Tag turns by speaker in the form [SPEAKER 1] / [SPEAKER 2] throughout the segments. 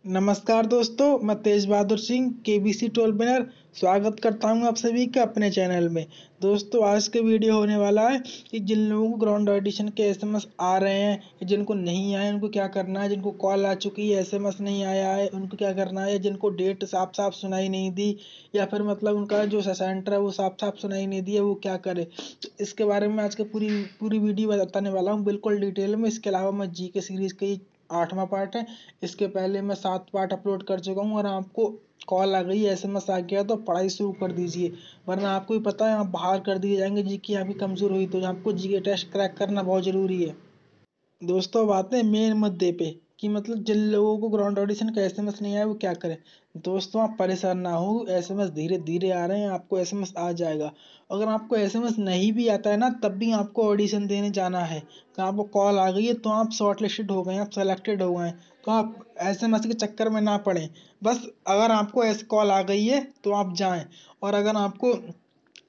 [SPEAKER 1] नमस्कार दोस्तों, मैं तेज Bahadur Singh KBC toll winner स्वागत करता हूं आप सभी का अपने चैनल में। दोस्तों, आज के वीडियो होने वाला है कि जिन लोगों को ग्राउंड ऑडिशन के एसएमएस आ रहे हैं या जिनको नहीं आए उनको क्या करना है, जिनको कॉल आ चुकी है एसएमएस नहीं आया है उनको क्या करना है, जिनको डेट साफ साफ सुनाई नहीं दी या फिर मतलब उनका जो सेंटर है वो साफ साफ सुनाई नहीं दी है वो क्या करे। तो इसके बारे में आज के पूरी पूरी वीडियो बताने वाला हूँ बिल्कुल डिटेल में। इसके अलावा मैं जी के सीरीज की 8वां पार्ट है, इसके पहले मैं 7 पार्ट अपलोड कर चुका हूँ। और आपको कॉल आ गई, एसएमएस आ गया तो पढ़ाई शुरू कर दीजिए, वरना आपको भी पता है आप बाहर कर दिए जाएंगे। जी की आपकी कमजोर हुई तो आपको जी के टेस्ट क्रैक करना बहुत जरूरी है। दोस्तों, अब आते हैं मेन मुद्दे पे कि मतलब जिन लोगों को ग्राउंड ऑडिशन का एसएमएस नहीं आया वो क्या करें। दोस्तों, आप परेशान ना हो, एसएमएस धीरे धीरे आ रहे हैं, आपको एसएमएस आ जाएगा। अगर आपको एसएमएस नहीं भी आता है ना तब भी आपको ऑडिशन देने जाना है। तो आपको कॉल आ गई है तो आप शॉर्ट लिस्टेड हो गए, आप सेलेक्टेड हो गए, तो आप एसएमएस के चक्कर में ना पड़े। बस अगर आपको ऐसे कॉल आ गई है तो आप जाएं। और अगर आपको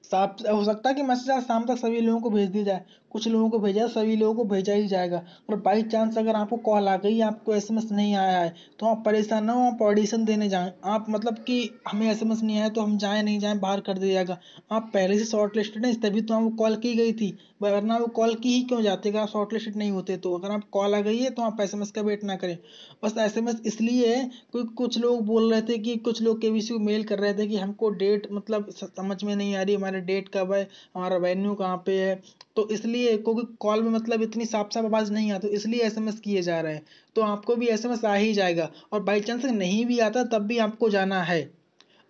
[SPEAKER 1] साफ हो सकता है कि मैसेज आज शाम तक सभी लोगों को भेज दिया जाए, कुछ लोगों को भेजा, सभी लोगों को भेजा ही जाएगा। और बाई चांस अगर आपको कॉल आ गई, आपको एसएमएस नहीं आया है तो आप परेशान ना हो, आप ऑडिशन देने जाएं। आप मतलब कि हमें एसएमएस नहीं आया तो हम जाएं नहीं जाएं बाहर कर दिया जाएगा। आप पहले से शॉर्ट लिस्टेड हैं तभी तो आपको कॉल की गई थी, वरना वो कॉल की ही क्यों जाते अगर आप शॉर्ट लिस्टेड नहीं होते। तो अगर आप कॉल आ गई है तो आप एसएमएस का वेट ना करें। बस एसएमएस इसलिए है क्योंकि कुछ लोग बोल रहे थे कि कुछ लोग केबीसी को मेल कर रहे थे कि हमको डेट मतलब समझ में नहीं आ रही, हमारे डेट कब है, हमारा वेन्यू कहाँ पे है। तो इसलिए क्योंकि कॉल में मतलब इतनी साफ साफ आवाज नहीं आती, इसलिए एसएमएस किए जा रहे हैं। तो आपको भी एसएमएस आ ही जाएगा। और बाई चांस नहीं भी आता तब भी आपको जाना है।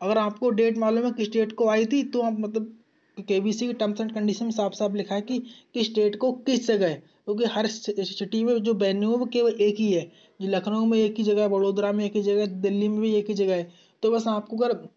[SPEAKER 1] अगर आपको डेट मालूम है किस डेट को आई थी तो आप मतलब केबीसी की टर्म्स एंड कंडीशन में साफ साफ लिखा है कि किस डेट को किस जगह, क्योंकि हर सिटी में जो वेन्यू है वो केवल एक ही है। जो लखनऊ में एक ही जगह है, वडोदरा में एक ही जगह है, दिल्ली में भी एक ही जगह है। तो बस आपको अगर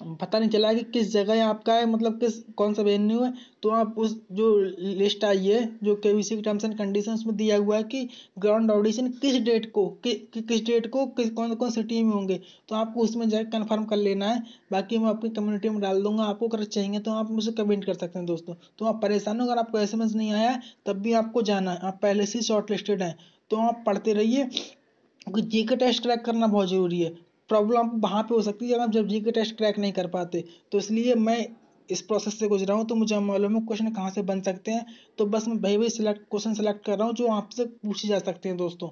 [SPEAKER 1] पता नहीं चला कि किस जगह आपका है, मतलब किस कौन सा वेन्यू है, तो आप उस जो लिस्ट आई है जो केबीसी की टर्म्स एंड कंडीशंस में दिया हुआ है कि ग्राउंड ऑडिशन किस डेट को किस डेट को किस कौन कौन सिटी में होंगे, तो आपको उसमें जाकर कंफर्म कर लेना है। बाकी मैं अपनी कम्युनिटी में डाल दूंगा, आपको अगर चाहिए तो आप मुझे कमेंट कर सकते हैं दोस्तों। तो आप परेशान हो, अगर आपको एसएमएस नहीं आया है तब भी आपको जाना है, आप पहले से शॉर्ट लिस्टेड हैं तो आप पढ़ते रहिए, क्योंकि जी के टेस्ट क्रैक करना बहुत जरूरी है। प्रॉब्लम आपको वहां पे हो सकती है जब आप जब जी के टेस्ट क्रैक नहीं कर पाते। तो इसलिए मैं इस प्रोसेस से गुजरा हूँ तो मुझे मालूम है क्वेश्चन कहाँ से बन सकते हैं। तो बस मैं वही वही सिलेक्ट क्वेश्चन सेलेक्ट कर रहा हूँ जो आपसे पूछे जा सकते हैं दोस्तों।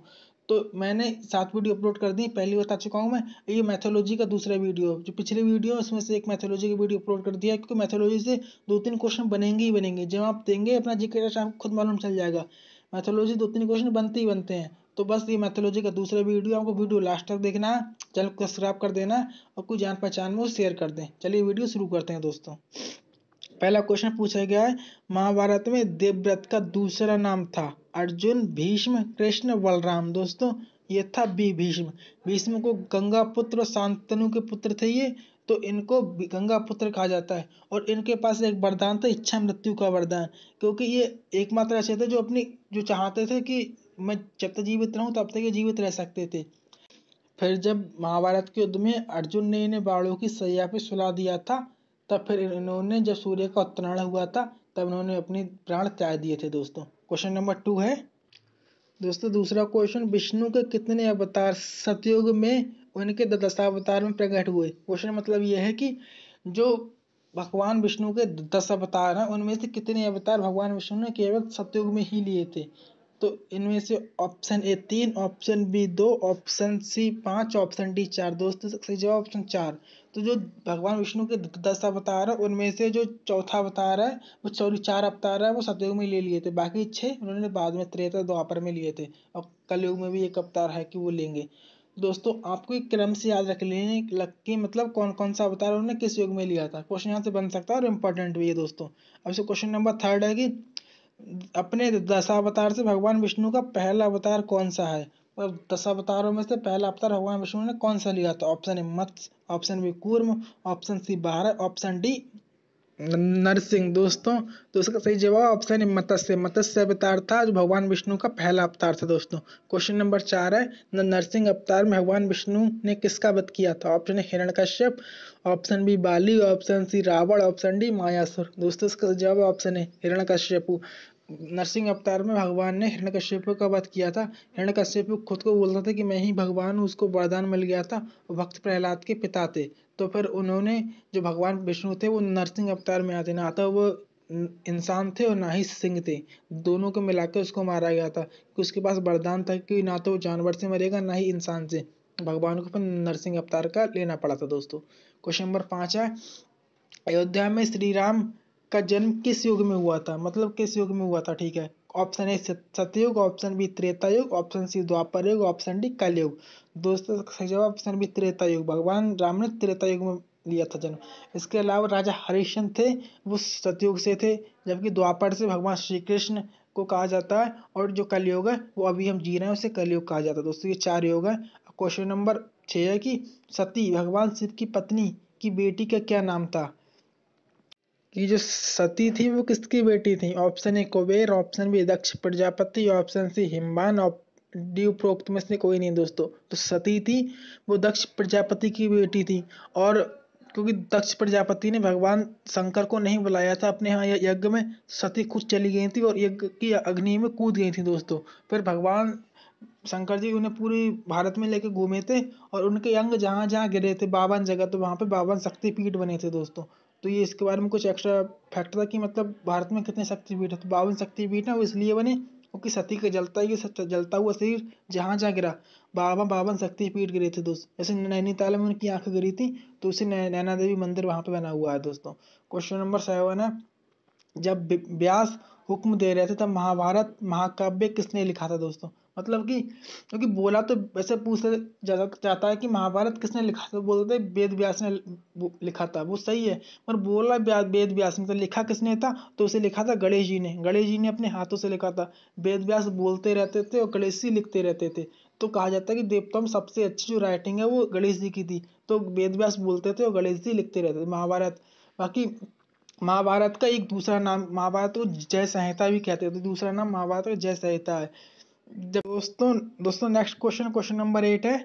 [SPEAKER 1] तो मैंने 7 वीडियो अपलोड कर दी, पहली बता चुका हूँ मैं। ये मैथोलॉजी का दूसरा वीडियो, जो पिछले वीडियो उसमें से एक मैथोलॉजी की वीडियो अपलोड कर दिया है, क्योंकि मैथोलॉजी से 2-3 क्वेश्चन बनेंगे ही बनेंगे। जब आप देंगे अपना जी के टेस्ट आपको खुद मालूम चल जाएगा, मैथोलॉजी 2-3 क्वेश्चन बनते ही बनते हैं। तो बस ये मैथोलॉजी का दूसरा वीडियो, आपको वीडियो लास्ट तक देखना है, चैनल को सब्सक्राइब कर देना और कोई जान पहचान में शेयर कर दें। चलिए वीडियो शुरू करते हैं दोस्तों। पहला क्वेश्चन पूछा गया है, महाभारत में देवव्रत का दूसरा नाम था अर्जुन, भीष्म, कृष्ण, बलराम। दोस्तों, ये था भीष्म। भीष्म को गंगा पुत्र और शांतनु के पुत्र थे ये, तो इनको गंगा पुत्र कहा जाता है। और इनके पास एक वरदान था, इच्छा मृत्यु का वरदान, क्योंकि ये एकमात्र ऐसे थे जो अपनी जो चाहते थे कि मैं जब तक जीवित रहूं तब तक ये जीवित रह सकते थे। फिर जब महाभारत के युद्ध में अर्जुन ने इन्हें बाणों की सैया पे सुला दिया था, तब फिर इन्होंने जब सूर्य का उत्तरायण हुआ था तब इन्होंने अपनी प्राण त्याग दिए थे दोस्तों। क्वेश्चन नंबर 2 है दोस्तों, दूसरा क्वेश्चन, विष्णु के कितने अवतार सतयुग में उनके दशावतार में प्रकट हुए। क्वेश्चन मतलब यह है कि जो भगवान विष्णु के 10 अवतार हैं उनमें से कितने अवतार भगवान विष्णु ने केवल सतयुग में ही लिए थे। तो इनमें से option A 3, option B 2, option C 5, option D 4। दोस्तों, सही जवाब ऑप्शन 4। तो जो भगवान विष्णु के 10 अवतार है उनमें से जो चौथा अवतार है वो सॉरी 4 अवतार है वो सतयुग में ले लिए थे, बाकी 6 उन्होंने बाद में त्रेता द्वापर में लिए थे। और कलयुग में भी एक अवतार है कि वो लेंगे। दोस्तों, आपको एक क्रम से याद रख लेने लग के मतलब कौन कौन सा अवतार उन्होंने किस युग में लिया था। क्वेश्चन यहाँ से बन सकता है और इम्पोर्टेंट भी है दोस्तों। अब से क्वेश्चन नंबर 3 है कि अपने दशावतार से भगवान विष्णु का पहला अवतार कौन सा है। और 10 अवतारों में से पहला अवतार भगवान विष्णु ने कौन सा लिया था। Option A Matsya, option B Kurma, option C बारह, ऑप्शन डी नरसिंह। दोस्तों, तो इसका सही जवाब ऑप्शन है मत्स्य। मत्स्य अवतार था जो भगवान विष्णु का पहला अवतार था दोस्तों। क्वेश्चन नंबर 4 है, नरसिंह अवतार में भगवान विष्णु ने किसका वध किया था। ऑप्शन है Hiranyakashyap, option B Bali, option C Ravan, option D Mayasur. दोस्तों, इसका जवाब ऑप्शन है हिरण्यकश्यप। नरसिंह अवतार में भगवान ने हिरण्यकश्यप का वध किया था। हिरण्यकश्यप खुद को बोलता था कि मैं ही भगवान हूँ, उसको वरदान मिल गया था। वो भक्त प्रहलाद के पिता थे। तो फिर उन्होंने, जो भगवान विष्णु थे, वो नरसिंह अवतार में आते, ना तो वो इंसान थे और ना ही सिंह थे। दोनों को मिलाकर उसको मारा गया था कि उसके पास वरदान था कि ना तो जानवर से मरेगा ना ही इंसान से। भगवान को फिर नरसिंह अवतार का लेना पड़ा था दोस्तों। क्वेश्चन नंबर 5 है, अयोध्या में श्री राम का जन्म किस युग में हुआ था? मतलब किस युग में हुआ था, ठीक है। ऑप्शन ए सतयुग, ऑप्शन बी त्रेता युग, ऑप्शन सी द्वापर युग, ऑप्शन डी कलयुग। दोस्तों सही जवाब ऑप्शन बी त्रेता युग। भगवान राम ने त्रेता युग में लिया था जन्म। इसके अलावा राजा हरिश्चंद्र थे, वो सतयुग से थे। जबकि द्वापर से भगवान श्री कृष्ण को कहा जाता है। और जो कलयुग है वो अभी हम जी रहे हैं, उसे कलयुग कहा जाता है दोस्तों। ये 4 योग है। क्वेश्चन नंबर 6 है कि सती भगवान शिव की पत्नी की बेटी का क्या नाम था? कि जो सती थी वो किसकी बेटी थी? Option A Kuber, option B Daksh Prajapati, option C Himavan, D उपरोक्त में से कोई नहीं दोस्तों। तो सती थी वो दक्ष प्रजापति की बेटी थी। और क्योंकि दक्ष प्रजापति ने भगवान शंकर को नहीं बुलाया था अपने यहाँ यज्ञ में, सती खुद चली गई थी और यज्ञ की अग्नि में कूद गई थी दोस्तों। फिर भगवान शंकर जी उन्हें पूरी भारत में लेके घूमे थे और उनके अंग जहां जहां गिरे थे 52 जगह, तो वहां पे 52 शक्तिपीठ बने थे दोस्तों। तो ये इसके बारे में कुछ एक्स्ट्रा फैक्ट था कि मतलब भारत में कितने शक्तिपीठ है। तो 52 शक्तिपीठ है वो इसलिए बने क्योंकि सती के जलता हुआ शरीर जहां जहां गिरा, 52 शक्तिपीठ गिरे थे दोस्त। जैसे नैनीताल में उनकी आंख गिरी थी, तो उसे नैना देवी मंदिर वहां पे बना हुआ है दोस्तों। क्वेश्चन नंबर 7 है, जब व्यास हुक्म दे रहे थे तब महाभारत महाकाव्य किसने लिखा था दोस्तों? मतलब कि क्योंकि बोला तो वैसे पूछा जाता है कि महाभारत किसने लिखा था, तो बोलते वेद व्यास ने लिखा था। वो सही है, पर बोला वेद व्यास ने, तो लिखा किसने था? तो उसे लिखा था गणेश जी ने। गणेश जी ने अपने हाथों से लिखा था। वेद व्यास बोलते रहते थे और गणेश जी लिखते रहते थे। तो कहा जाता है कि देवताओं में सबसे अच्छी जो राइटिंग है वो गणेश जी की थी। तो वेद व्यास बोलते थे और गणेश जी लिखते रहते थे महाभारत। बाकी महाभारत का एक दूसरा नाम, महाभारत को जय संहिता भी कहते हैं, तो दूसरा नाम महाभारत का जय संहिता है। दोस्तों दोस्तों नेक्स्ट क्वेश्चन, क्वेश्चन नंबर 8 है,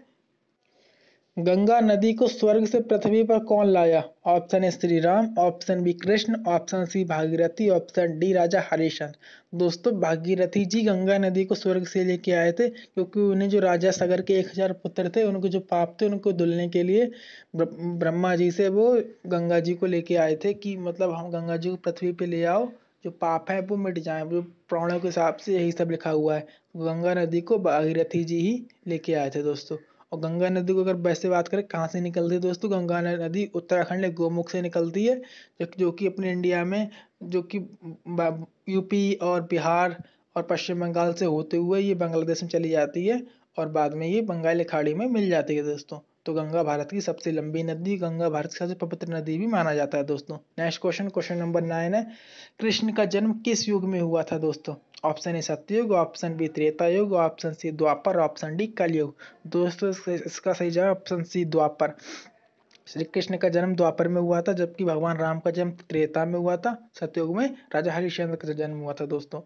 [SPEAKER 1] गंगा नदी को स्वर्ग से पृथ्वी पर कौन लाया? Option A Shri Ram, option B Krishna, option C Bhagirathi, option D राजा हरिश्चंद्र। दोस्तों भागीरथी जी गंगा नदी को स्वर्ग से लेके आए थे, क्योंकि उन्हें जो राजा सगर के 1000 पुत्र थे, उनको जो पाप थे उनको धुलने के लिए ब्रह्मा जी से वो गंगा जी को लेके आए थे कि मतलब हम गंगा जी को पृथ्वी पे ले आओ, जो पाप है वो मिट जाए। वो पुराणों के हिसाब से यही सब लिखा हुआ है। गंगा नदी को भागीरथी जी ही लेके आए थे दोस्तों। और गंगा नदी को अगर वैसे बात करें कहाँ से निकलती है दोस्तों, गंगा नदी उत्तराखंड के गोमुख से निकलती है, जो कि अपने इंडिया में, जो कि यूपी और बिहार और पश्चिम बंगाल से होते हुए ये बांग्लादेश में चली जाती है और बाद में ये बंगाल खाड़ी में मिल जाती है दोस्तों। तो गंगा भारत की सबसे लंबी नदी, गंगा भारत की सबसे पवित्र नदी भी माना जाता है दोस्तों। नेक्स्ट क्वेश्चन, क्वेश्चन नंबर 9 है, कृष्ण का जन्म किस युग में हुआ था दोस्तों? ऑप्शन ए सतयुग, ऑप्शन बी त्रेता युग, ऑप्शन सी द्वापर, ऑप्शन डी कलयुग। दोस्तों इसका सही जवाब ऑप्शन सी द्वापर। श्री कृष्ण का जन्म द्वापर में हुआ था, जबकि भगवान राम का जन्म त्रेता में हुआ था। सतयुग में राजा हरिश्चंद्र का जन्म हुआ था दोस्तों।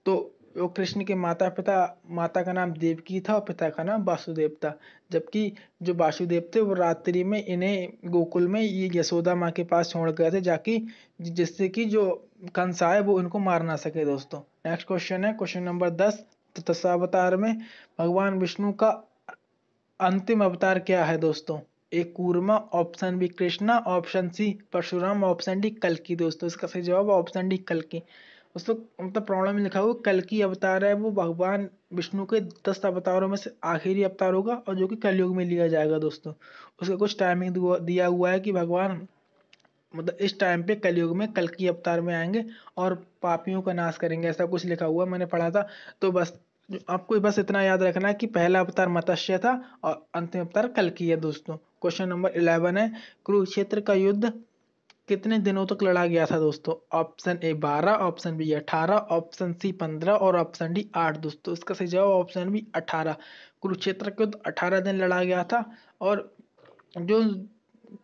[SPEAKER 1] तो वो कृष्ण के माता का नाम देवकी था और पिता का नाम वासुदेव था। जबकि जो वासुदेव थे वो रात्रि में इन्हें गोकुल में ये यशोदा माँ के पास छोड़ गए थे, जाकि जिससे कि जो कंसा है वो इनको मार ना सके दोस्तों। नेक्स्ट क्वेश्चन है क्वेश्चन नंबर 10, तो दशावतार में भगवान विष्णु का अंतिम अवतार क्या है दोस्तों? A Kurma, option B Krishna, option C Parshuram, option D कल्कि। दोस्तों इसका सही जवाब ऑप्शन डी कल्कि। दोस्तों मतलब प्रॉब्लम में लिखा हुआ कल्कि अवतार है, वो भगवान विष्णु के 10 अवतारों में से आखिरी अवतार होगा और जो कि कलयुग में लिया जाएगा दोस्तों। उसका कुछ टाइमिंग दिया हुआ है कि भगवान मतलब इस टाइम पे कलयुग में कल्कि अवतार में आएंगे और पापियों का नाश करेंगे, ऐसा कुछ लिखा हुआ मैंने पढ़ा था। तो बस आपको बस इतना याद रखना है कि पहला अवतार मत्स्य था और अंतिम अवतार कल्कि है दोस्तों। क्वेश्चन नंबर 11 है, कुरुक्षेत्र का युद्ध कितने दिनों तक लड़ा गया था दोस्तों? Option A 12, option B 18, option C 15 और ऑप्शन डी 8। दोस्तों इसका सही जवाब ऑप्शन बी 18। कुरुक्षेत्र का युद्ध 18 दिन लड़ा गया था। और जो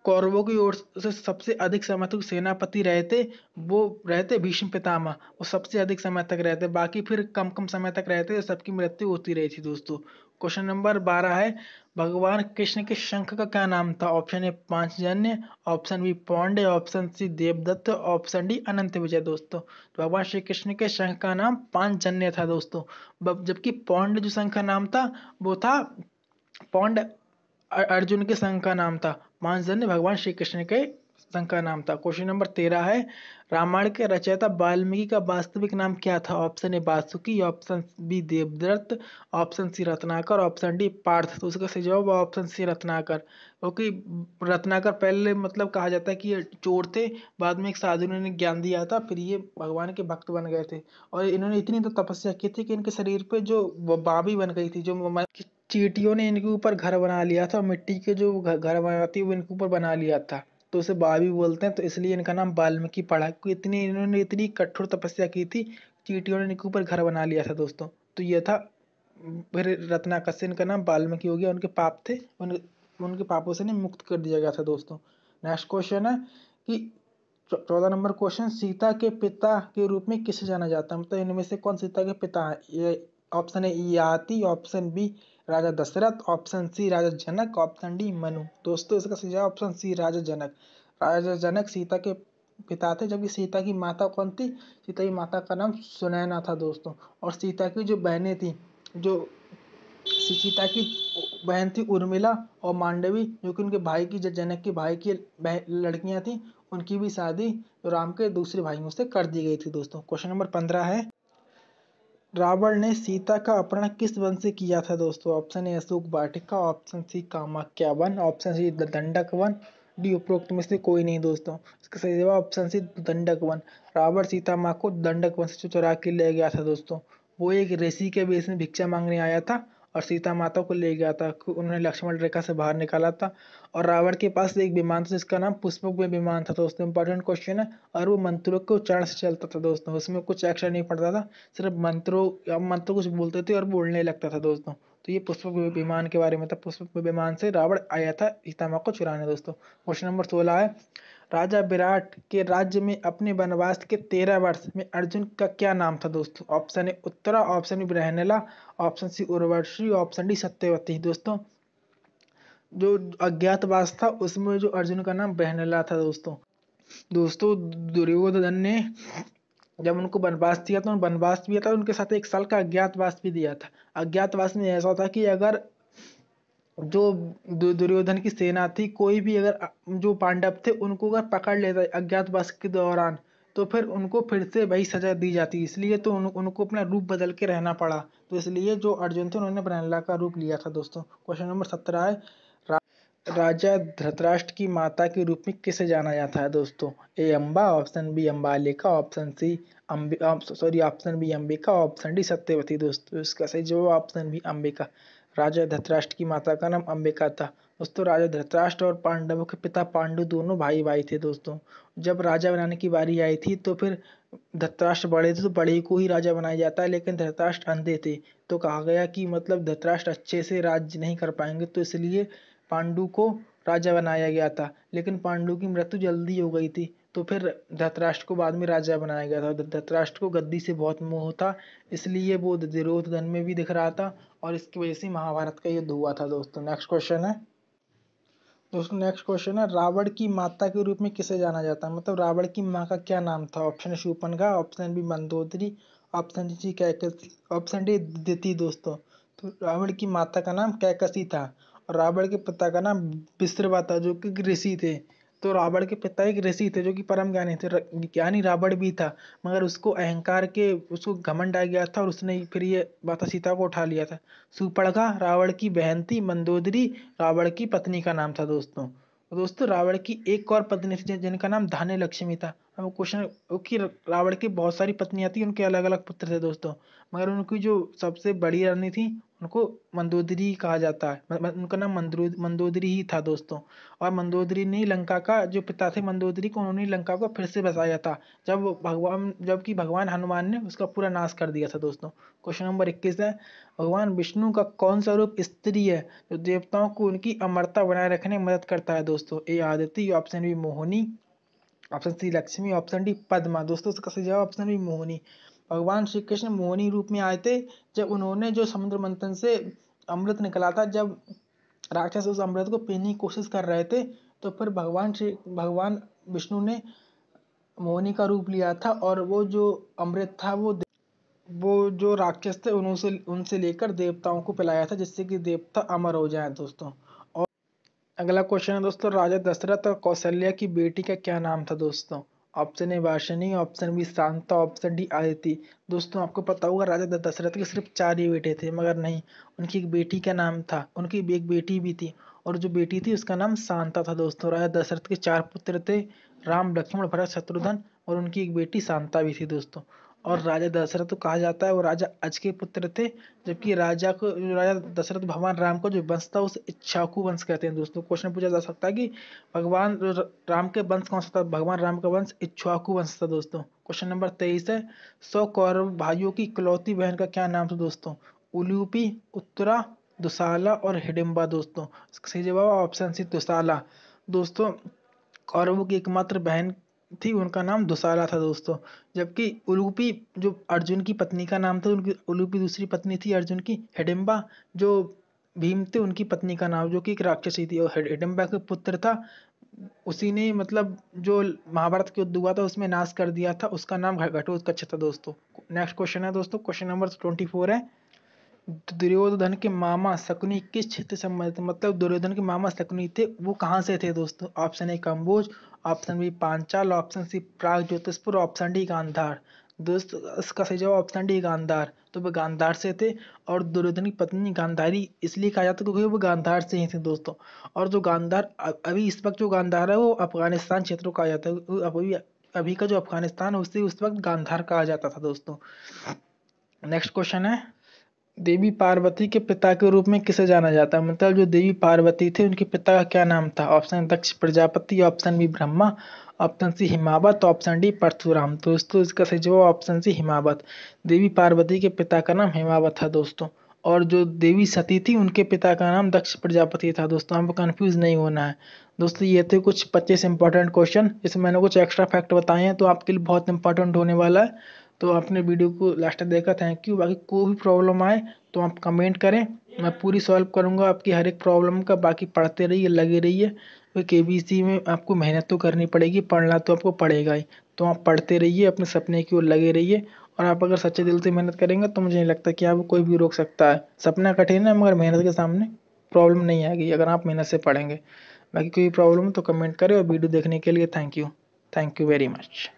[SPEAKER 1] कौरवों की ओर से सबसे अधिक समय तक सेनापति रहे थे वो रहे थे भीष्म पितामह। वो सबसे अधिक समय तक रहे थे, बाकी फिर कम कम समय तक रहे थे, सबकी मृत्यु होती रही थी दोस्तों। क्वेश्चन नंबर 12 है, भगवान कृष्ण के शंख का क्या नाम था? Option A Panchajanya, option B Pande, option C Devdatt, option D Anant Vijay. दोस्तों तो भगवान श्री कृष्ण के शंख का नाम पांचजन्य था दोस्तों। जबकि पौंड जो शंख का नाम था वो था पौंड अर्जुन के संघ का नाम था। पांचजन्य भगवान श्री कृष्ण के संघ का नाम था। क्वेश्चन नंबर 13 है, रामायण के रचयिता वाल्मीकि का वास्तविक नाम क्या था? Option A Vasuki, option B Devdatt, option C Ratnakar, option D Parth. तो उसका सही जवाब ऑप्शन सी रत्नाकर, क्योंकि रत्नाकर पहले मतलब कहा जाता है कि ये चोर थे, बाद में एक साधु ने ज्ञान दिया था, फिर ये भगवान के भक्त बन गए थे। और इन्होंने इतनी तो तपस्या की थी कि इनके शरीर पे जो बाबी बन गई थी, जो चींटियों ने इनके ऊपर घर बना लिया था, मिट्टी के जो घर बनाती है वो इनके ऊपर बना लिया था, तो उसे बाबी बोलते हैं। तो इसलिए इनका नाम वाल्मीकि पड़ा, क्योंकि इन्होंने इतनी कठोर तपस्या की थी, चींटियों ने इनके ऊपर घर बना लिया था दोस्तों। तो ये था, फिर रत्नाकर से इनका नाम वाल्मीकि हो गया। उनके पाप थे, उनके पापों से नहीं मुक्त कर दिया गया था दोस्तों। नेक्स्ट क्वेश्चन है कि 14 नंबर क्वेश्चन, सीता के पिता के रूप में किसे जाना जाता है? मतलब इनमें से कौन सीता के पिता है? ये ऑप्शन ए याति, ऑप्शन बी राजा दशरथ, ऑप्शन सी राजा जनक, ऑप्शन डी मनु। दोस्तों इसका सही जवाब ऑप्शन सी राजा जनक। राजा जनक सीता के पिता थे, जबकि सीता की माता कौन थी? सीता की माता का नाम सुनैना था दोस्तों। और सीता की जो बहनें थी, जो सीता की बहन थी उर्मिला और मांडवी, जो कि उनके भाई की, जनक के भाई की लड़कियां थी, उनकी भी शादी राम के दूसरे भाइयों से कर दी गई थी दोस्तों। क्वेश्चन नंबर 15 है, रावण ने सीता का अपहरण किस वन से किया था दोस्तों? Option A Ashok Vatika, option C Kamakhya वन, ऑप्शन सी दंडक वन, डी उपरोक्त में से कोई नहीं दोस्तों। इसका सही जवाब option C Dandak one. Ravan Sita माँ को दंडक वन से चुरा के ले गया था दोस्तों। वो एक ऋषि के वेश में भिक्षा मांगने आया था और सीता माता को ले गया था, उन्होंने लक्ष्मण रेखा से बाहर निकाला था। और रावण के पास एक विमान था जिसका नाम पुष्पक विमान था दोस्तों। इंपॉर्टेंट क्वेश्चन है। और वो मंत्रों के उच्चारण से चलता था दोस्तों, उसमें कुछ एक्शन नहीं पड़ता था, सिर्फ मंत्र कुछ बोलते थे और बोलने लगता था दोस्तों। तो ये पुष्पक विमान के बारे में था। पुष्पक विमान से रावण आया था सीता माँ को चुराने दोस्तों। क्वेश्चन नंबर 16 है, राजा विराट के राज्य में अपने वनवास के 13 वर्ष में अर्जुन का क्या नाम था दोस्तों? Option A Uttara, option B Brihannala, option C Urvashi, option D Satyavati. दोस्तों जो अज्ञातवास था उसमें जो अर्जुन का नाम बृहनला था दोस्तों। दोस्तों दुर्योधन ने जब उनको वनवास दिया तो वनवास दिया था, उनके साथ 1 साल का अज्ञातवास भी दिया था। अज्ञातवास में ऐसा था कि अगर जो दुर्योधन की सेना थी, कोई भी अगर जो पांडव थे उनको अगर पकड़ लेता अज्ञातवास के दौरान, तो फिर उनको फिर से वही सजा दी जाती। इसलिए तो उनको अपना रूप बदल के रहना पड़ा। तो इसलिए जो अर्जुन थे उन्होंने प्रहलाद का रूप लिया था दोस्तों। क्वेश्चन नंबर 17 है, राजा धृतराष्ट्र की माता के रूप में किसे जाना जाता है दोस्तों? A Amba, option B Ambalika, option C option B Ambika, option D Satyavati. दोस्तों इसका सही जवाब ऑप्शन बी अंबिका। राजा धृतराष्ट्र की माता का नाम अंबिका था दोस्तों। राजा धृतराष्ट्र और पांडवों के पिता पांडु दोनों भाई भाई थे दोस्तों। जब राजा बनाने की बारी आई थी तो फिर धृतराष्ट्र बड़े थे तो बड़े को ही राजा बनाया जाता है, लेकिन धृतराष्ट्र अंधे थे, तो कहा गया कि मतलब धृतराष्ट्र अच्छे से राज्य नहीं कर पाएंगे, तो इसलिए पांडु को राजा बनाया गया था। लेकिन पांडु की मृत्यु जल्दी हो गई थी, तो फिर धृतराष्ट्र को बाद में राजा बनाया गया था। धृतराष्ट्र को गद्दी से बहुत मोह था, इसलिए वो दुर्योधन में भी दिख रहा था, और इसकी वजह से महाभारत का युद्ध हुआ था दोस्तों। नेक्स्ट क्वेश्चन है दोस्तों, नेक्स्ट क्वेश्चन है, रावण की माता के रूप में किसे जाना जाता है? मतलब रावण की माँ का क्या नाम था? Option Shurpanakha, option B Mandodari, option C Kaikasi, option D Diti. दोस्तों तो रावण की माता का नाम कैकसी था, और रावण के पिता का नाम विश्रवा था, जो कि ऋषि थे। तो रावण के पिता एक ऋषि थे जो कि परम ज्ञानी थे। ज्ञानी रावण भी था, मगर उसको अहंकार के उसको घमंड आ गया था, और उसने फिर ये माता सीता को उठा लिया था। शूर्पणखा रावण की बहन थी, मंदोदरी रावण की पत्नी का नाम था दोस्तों। तो दोस्तों रावण की एक और पत्नी थी जिनका नाम धान्य लक्ष्मी था। अब क्वेश्चन कि रावण की बहुत सारी पत्नियां थी, उनके अलग अलग पुत्र थे दोस्तों, मगर उनकी जो सबसे बड़ी रानी थी उनको मंदोदरी कहा जाता है। उनका नाम मंदोदरी ही था दोस्तों। और मंदोदरी ने लंका का जो पिता थे मंदोदरी को, उन्होंने लंका को फिर से बसाया था, जबकि भगवान हनुमान ने उसका पूरा नाश कर दिया था दोस्तों। क्वेश्चन नंबर 21 है, भगवान विष्णु का कौन सा रूप स्त्री है जो देवताओं को उनकी अमरता बनाए रखने में मदद करता है दोस्तों? A Aditi, option B Mohini, option C Lakshmi, option D Padma. दोस्तों इसका सही जवाब ऑप्शन बी मोहिनी। भगवान श्री कृष्ण मोहिनी रूप में आए थे, जब उन्होंने जो समुद्र मंथन से अमृत निकला था। जब राक्षस उस अमृत को पीने की कोशिश कर रहे थे तो फिर भगवान विष्णु ने मोहिनी का रूप लिया था और वो जो अमृत था वो जो राक्षस थे उनसे उनसे लेकर देवताओं को पिलाया था, जिससे कि देवता अमर हो जाएं दोस्तों। और अगला क्वेश्चन है दोस्तों, राजा दशरथ और कौशल्या की बेटी का क्या नाम था दोस्तों? Option A Vashini, option B Shanta, option D Aditi. दोस्तों आपको पता होगा राजा दशरथ के सिर्फ 4 ही बेटे थे, मगर नहीं, उनकी एक बेटी का नाम था, उनकी एक बेटी भी थी, और जो बेटी थी उसका नाम शांता था दोस्तों। राजा दशरथ के 4 पुत्र थे, राम, लक्ष्मण, भरत, शत्रुघ्न, और उनकी एक बेटी शांता भी थी दोस्तों। और राजा दशरथ को कहा जाता है वो राजा अज के पुत्र थे, जबकि राजा दशरथ भगवान राम का जो वंश था उसे इक्ष्वाकु वंश कहते हैं दोस्तों। क्वेश्चन पूछा जा सकता है कि भगवान राम के वंश कौन सा था? भगवान राम का वंश इक्ष्वाकु वंश था दोस्तों। क्वेश्चन नंबर 23 है, 100 कौरव भाइयों की इकलौती बहन का क्या नाम था दोस्तों? उलूपी, उत्तरा, दुशाला और हिडिंबा दोस्तों। इसका सही जवाब ऑप्शन सी दुशाला। दोस्तों कौरवों की एकमात्र बहन थी, उनका नाम दुशाला था दोस्तों। जबकि उलूपी जो अर्जुन की पत्नी का नाम था, उनकी उलूपी दूसरी पत्नी थी अर्जुन की। हिडिंबा जो भीम थे उनकी पत्नी का नाम, जो कि एक राक्षसी थी, और हिडिंबा के पुत्र था, उसी ने मतलब जो महाभारत के युद्ध हुआ था उसमें नाश कर दिया था, उसका नाम घटोत्कच था दोस्तों। नेक्स्ट क्वेश्चन है दोस्तों, क्वेश्चन नंबर 24 है, दुर्योधन के मामा शकुनी किस क्षेत्र से संबंधित, मतलब दुर्योधन के मामा शकुनी थे वो कहाँ से थे दोस्तों? Option A Kamboj, option B Panchal, option C Pragjyotishpur, option D Gandhar. दोस्त इसका सही जवाब ऑप्शन डी गांधार। तो वो गांधार से थे, और दुर्योधन की पत्नी गांधारी इसलिए कहा जाता है क्योंकि वो गांधार से ही थे दोस्तों। और जो गांधार अभी इस वक्त जो गांधार है वो अफगानिस्तान क्षेत्र को कहा जाता है। अभी का जो अफगानिस्तान है उसे उस वक्त गांधार कहा जाता था दोस्तों। नेक्स्ट क्वेश्चन है, देवी पार्वती के पिता के रूप में किसे जाना जाता है, मतलब जो देवी पार्वती थे उनके पिता का क्या नाम था? Option Daksh Prajapati, option B Brahma, option C Himavat, option D Parshuram. दोस्तों इसका सही जवाब ऑप्शन सी हिमावत। देवी पार्वती के पिता का नाम हिमावत था दोस्तों। और जो देवी सती थी उनके पिता का नाम दक्ष प्रजापति था दोस्तों, आपको कंफ्यूज नहीं होना है दोस्तों। ये थे कुछ 25 इंपॉर्टेंट क्वेश्चन, इसमें मैंने कुछ एक्स्ट्रा फैक्ट बताए हैं तो आपके लिए बहुत इंपॉर्टेंट होने वाला है। तो आपने वीडियो को लास्ट तक देखा, थैंक यू। बाकी कोई भी प्रॉब्लम आए तो आप कमेंट करें, मैं पूरी सॉल्व करूंगा आपकी हर एक प्रॉब्लम का। बाकी पढ़ते रहिए, लगे रहिए, क्योंकि केबीसी में आपको मेहनत तो करनी पड़ेगी, पढ़ना तो आपको पड़ेगा ही। तो आप पढ़ते रहिए, अपने सपने की ओर लगे रहिए, और आप अगर सच्चे दिल से मेहनत करेंगे तो मुझे नहीं लगता कि आपको कोई भी रोक सकता है। सपना कठिन है मगर मेहनत के सामने प्रॉब्लम नहीं आएगी अगर आप मेहनत से पढ़ेंगे। बाकी कोई प्रॉब्लम हो तो कमेंट करें, और वीडियो देखने के लिए थैंक यू वेरी मच।